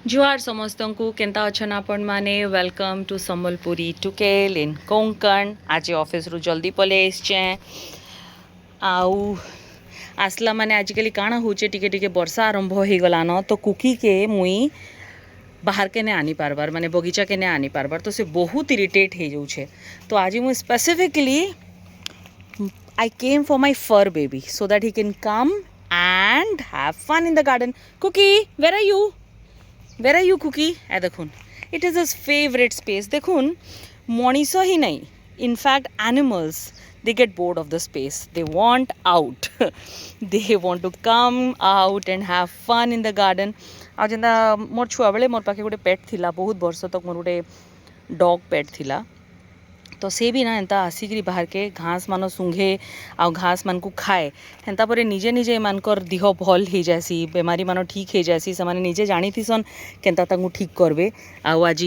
जुआर समस्त को केंता अच्छन आपण माने वेलकम टू संबलपुरी टुकेल इन कोंकण। आज ऑफिस रु जल्दी पले आसचे आउ आसला माने आजिकली काଣା होचे टिके टिके वर्षा आरंभ हो गलान तो कुकी के मुई बाहर के ने आनी पारबार माने बगीचा के ने आनी पारबार तो से बहुत इरिटेट हो जाऊे। तो आज मुई specifically I came for my fur baby so that he can come and have fun in the garden. Cookie where are you? Where are you Cookie? ए देखुन it is his favourite space. देखुन मनीष ही नहीं, in fact animals they get bored of the space, they want out they want to come out and have fun in the garden। आ जेंदा मोर छुआ बेले मोर पाखे गोटे पेट थिला, बहुत वर्ष तक मोर गोटे डॉग पेट थिला। तो से भी ना एंता आसिक बाहर के घास मान सुंघे आ घास मान को खाए, हेन्ता पर निजे निजे एमानकर देह भल हो जासी, बेमारी मान ठीक हो जासी, से निजे जानी थीसन केन्ता तांकु ठीक करबे। आज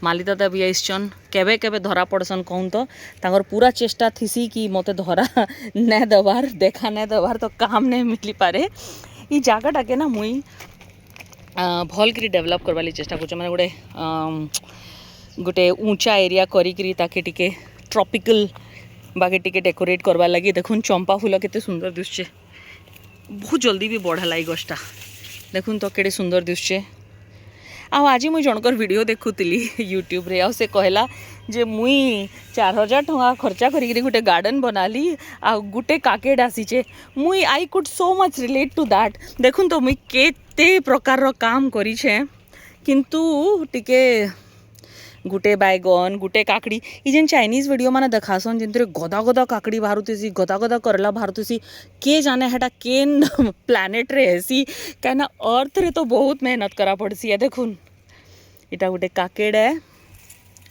माली दादा भी आइसन, केबे केबे धरा पड़सन कहूँ तो तांकर पूरा चेष्टा थीसी कि मते धरा नहीं देवार, देखा नहीं देवार, तो काम नहीं मिली पारे। ये जगटा के ना मुई भल करी डेवलप करवाली चेष्टा कर मैंने गोटे गोटे ऊंचा एरिया करी ताके टिके ट्रॉपिकल बाके टिके डेकोरेट करवा लगी। देखुन चंपा फूल केते सुंदर दिसचे, बहुत जल्दी भी बढ़ला ये गछटा। देखुन तो केड़े सुंदर दिसचे। आज मुई जनकर वीडियो देखुली यूट्यूब रे, आ से कहला जे मुई 4000 टंका खर्चा करी गोटे गार्डन बनाली आ गोटे काकेड आसीचे। मुई I could so much relate to that. देखुन तो मुई केते प्रकार रो काम करीछे, किंतु टिके गुटे बैगन गुटे काकड़ी ये जेन चाइनीज वीडियो मैंने देखासन जिन गदा गदा काकड़ी बाहरुतीसी, गदा गदा करला बाहरुतीसी, के जाने हेटा केन प्लानेट रे हेसी, क्या अर्थ रे तो बहुत मेहनत करा पड़सी। देखुन इटा गोटे काकेड है,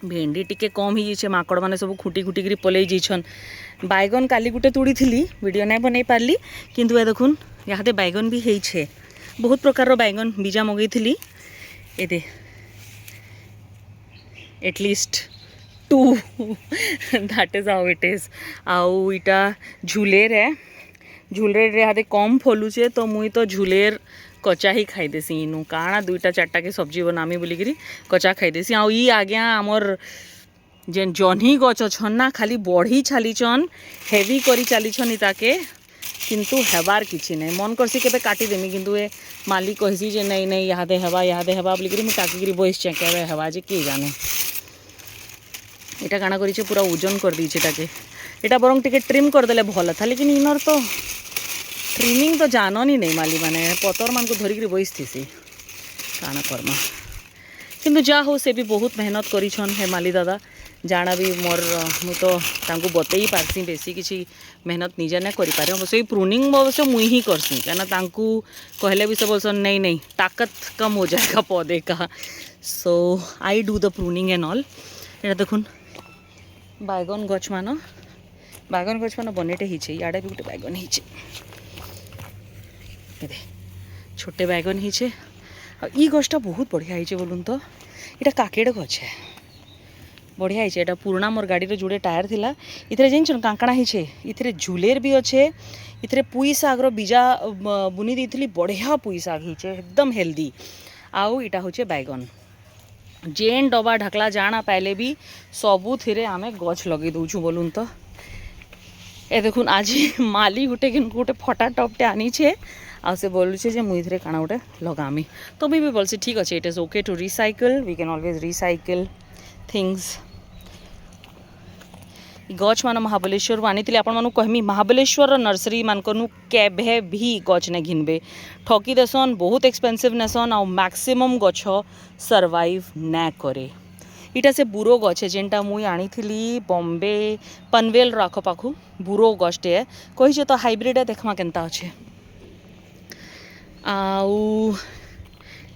भेंडी टिके कम ही जाइए, माकड़ मैंने सब खुटी खुटी करी पलई जाइछन। बैगन काली गुटे तुड़ी थी, वीडियो नहीं बनई पारली, किंतु ए देखुन यहाँ बैगन भी है, बहुत प्रकार बैगन बीजा मगई थी। ए दे at least 2 that is how it is. आउ इटा झुलेर है, झुलेर रे हाथे कम फलुचे तो मुई तो झुलेर कचा ही खाई देसी। इनू काଣା 2टा 4टा के सब्जी बनामी बोलिकी कचा खाई देसी। आउ ई आज्ञा आमर जेन जह्नी गछ छन ना खाली बढ़ी छालीचन, हेवी करी चलीछन इताके, किंतु हेबार किछि नहीं। मन करसी केबे काटी देमी, किंतु ए मालिक कहसी जे नहीं नहीं यहाँ दे हेबा बोलिकी मुझे टाकिकी बसचे, केबे हेबा जे किए जाने। इटा काଣା करिछे पूरा ओजन कर दीछे टाके, इटा बरंग टिके ट्रिम करदेले भल था, लेकिन इनर तो ट्रिमिंग तो जाननी नहीं माली माने पतर मान को धरिकी बसथीसी, काଣା करमा। किंतु जा हो से भी बहुत मेहनत करिछन हे माली दादा, जाना भी मोर मु तो तांको बतई पारसी, बेसी किसी मेहनत निजे नहीं करि पारे। अवश्य प्रूनिंग अवश्य मुई ही करसी, क्या तांको कहले भी से बोलसन नहीं नहीं ताकत कम हो जाएगा पौधे का। So I do the pruning and all. ये देखुन बैगन गछ मान बनेटे ही याडे भी गोटे बैगन ही छोटे बैगन ही ई गछटा बहुत बढ़िया है बोलून तो। यहाँ काकेड़ गछ है, बढ़िया है। यहाँ पुराना मोर गाड़ी जोड़े टायर थिला, इथरे जान कांकड़ा ही इथरे झुलेर भी अच्छे, इथरे पुई सागर बीजा बुनी दी, बढ़िया पुई साग ही एकदम हेल्दी। आउ इटा होचे बैगन, जेन डबा ढकला जाना पाइले भी सबू थिरे आमे गछ लगे दौचु बोलून तो। ए देखुन आज माली गोटे गोटे फटा टपटे आनी छे, आ से बोलुछे जे मुई इथरे काना गोटे लगामी, तो भी बोलसी ठीक अच्छे, it is okay to recycle, we can always recycle things. गछ मान महाबलेश्वर आनी आपण मानू कहमी, महाबलेश्वर नर्सरी मानकनु केभे भी गछ नहीं घिनबे, ठकी देसन, बहुत एक्सपेंसिव नेसन, आ मैक्सिमम गछ सर्वाइव ना करे। इटा से बुरो गछ है जेनटा मुई आनी थी बॉम्बे पनवेल आख पाखु, बुरो गछटे है कही तो हाइब्रिड है, देखमा केनता अच्छे। आउ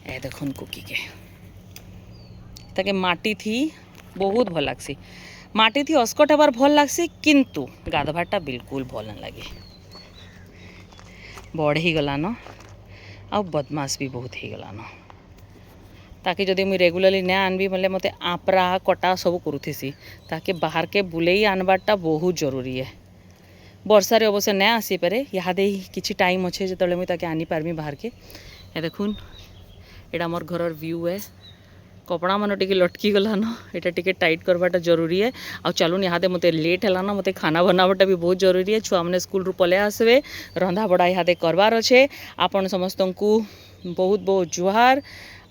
ए देखुन कुकी के ताके माटी थी बहुत भल लागसी, माटी थी अस्कट हेबार भल लागसी, किंतु गाधबाटा बिल्कुल भल न लगे, बड़ ही गलान आ बदमाश भी बहुत ही गलान। ताकि जदि मुई रेगुलरली ना आनबी बोले मते आपरा कटा सब करूथीसी, ताकि बाहर के बुलेई आनबाटा बहुत जरूरी है। वर्षारे अवश्य ना आसीपारे, इहादे किछि टाइम अच्छे जो मुझे आनी पारमी बाहर के। देखुन एटा मोर घरर व्यू है कपड़ा मन टिके लटकी गलान एटा टिके टाइट करवाटा जरूरी है आ चलून इहादे मते लेट हैलान मते खाना बनावाटा भी बहुत जरूरी है छुआ मैंने स्कूल रु पले आसवे रंधा बड़ा इहादे करवार अच्छे आपण समस्त को बहुत बहुत जुहार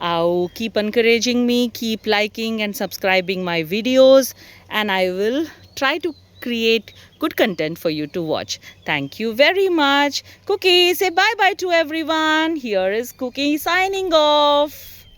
आउ keep encouraging me keep liking and subscribing my videos and I will try to create good content for you to watch. Thank you very much. Cookie, say bye bye to everyone. Here is Cookie signing off.